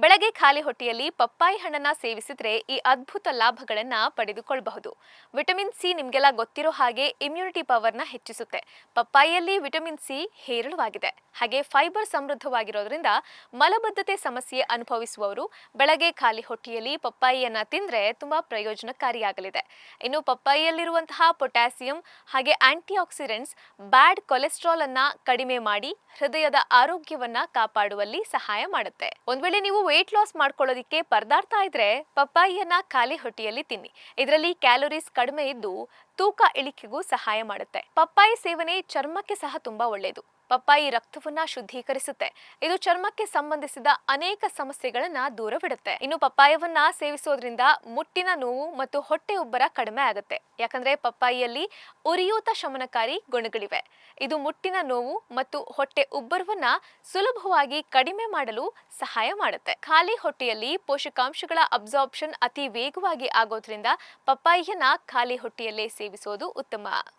ಬೆಳಗ್ಗೆ ಖಾಲಿ ಹೊಟ್ಟೆಯಲ್ಲಿ ಪಪ್ಪಾಯಿ ಹಣ್ಣನ್ನ ಸೇವಿಸಿದ್ರೆ ಈ ಅದ್ಭುತ ಲಾಭಗಳನ್ನ ಪಡೆದುಕೊಳ್ಳಬಹುದು. ವಿಟಮಿನ್ ಸಿ ನಿಮಗೆಲ್ಲ ಗೊತ್ತಿರೋ ಹಾಗೆ ಇಮ್ಯುನಿಟಿ ಪವರ್ನ ಹೆಚ್ಚಿಸುತ್ತೆ. ಪಪ್ಪಾಯಿಯಲ್ಲಿ ವಿಟಮಿನ್ ಸಿ ಹೇರಳವಾಗಿದೆ. ಹಾಗೆ ಫೈಬರ್ ಸಮೃದ್ಧವಾಗಿರೋದ್ರಿಂದ ಮಲಬದ್ಧತೆ ಸಮಸ್ಯೆ ಅನುಭವಿಸುವವರು ಬೆಳಗ್ಗೆ ಖಾಲಿ ಹೊಟ್ಟೆಯಲ್ಲಿ ಪಪ್ಪಾಯಿಯನ್ನ ತಿಂದ್ರೆ ತುಂಬಾ ಪ್ರಯೋಜನಕಾರಿಯಾಗಲಿದೆ. ಇನ್ನು ಪಪ್ಪಾಯಿಯಲ್ಲಿರುವಂತಹ ಪೊಟ್ಯಾಸಿಯಂ ಹಾಗೆ ಆಂಟಿ ಆಕ್ಸಿಡೆಂಟ್ಸ್ ಬ್ಯಾಡ್ ಕೊಲೆಸ್ಟ್ರಾಲ್ ಅನ್ನ ಕಡಿಮೆ ಮಾಡಿ ಹೃದಯದ ಆರೋಗ್ಯವನ್ನ ಕಾಪಾಡುವಲ್ಲಿ ಸಹಾಯ ಮಾಡುತ್ತೆ. ಒಂದ್ ವೇಳೆ ನೀವು ವೇಟ್ ಲಾಸ್ ಮಾಡ್ಕೊಳ್ಳೋದಿಕ್ಕೆ ಪರದಾಡ್ತಾ ಇದ್ರೆ ಪಪ್ಪಾಯಿಯನ್ನ ಖಾಲಿ ಹೊಟ್ಟೆಯಲ್ಲಿ ತಿನ್ನಿ. ಇದರಲ್ಲಿ ಕ್ಯಾಲೋರೀಸ್ ಕಡಿಮೆ ಇದ್ದು ತೂಕ ಇಳಿಕೆಗೂ ಸಹಾಯ ಮಾಡುತ್ತೆ. ಪಪ್ಪಾಯಿ ಸೇವನೆ ಚರ್ಮಕ್ಕೆ ಸಹ ತುಂಬಾ ಒಳ್ಳೆಯದು. ಪಪ್ಪಾಯಿ ರಕ್ತವನ್ನ ಶುದ್ಧೀಕರಿಸುತ್ತೆ. ಇದು ಚರ್ಮಕ್ಕೆ ಸಂಬಂಧಿಸಿದ ಅನೇಕ ಸಮಸ್ಯೆಗಳನ್ನ ದೂರವಿಡುತ್ತೆ. ಇನ್ನು ಪಪ್ಪಾಯವನ್ನ ಸೇವಿಸೋದ್ರಿಂದ ಮುಟ್ಟಿನ ನೋವು ಮತ್ತು ಹೊಟ್ಟೆ ಉಬ್ಬರ ಕಡಿಮೆ ಆಗುತ್ತೆ. ಯಾಕಂದ್ರೆ ಪಪ್ಪಾಯಿಯಲ್ಲಿ ಉರಿಯೂತ ಶಮನಕಾರಿ ಗುಣಗಳಿವೆ. ಇದು ಮುಟ್ಟಿನ ನೋವು ಮತ್ತು ಹೊಟ್ಟೆ ಉಬ್ಬರವನ್ನ ಸುಲಭವಾಗಿ ಕಡಿಮೆ ಮಾಡಲು ಸಹಾಯ ಮಾಡುತ್ತೆ. ಖಾಲಿ ಹೊಟ್ಟೆಯಲ್ಲಿ ಪೋಷಕಾಂಶಗಳ ಅಬ್ಸಾರ್ಪ್ಷನ್ ಅತಿ ವೇಗವಾಗಿ ಆಗೋದ್ರಿಂದ ಪಪ್ಪಾಯಿಯನ್ನ ಖಾಲಿ ಹೊಟ್ಟೆಯಲ್ಲೇ ಸೇವಿಸೋದು ಉತ್ತಮ.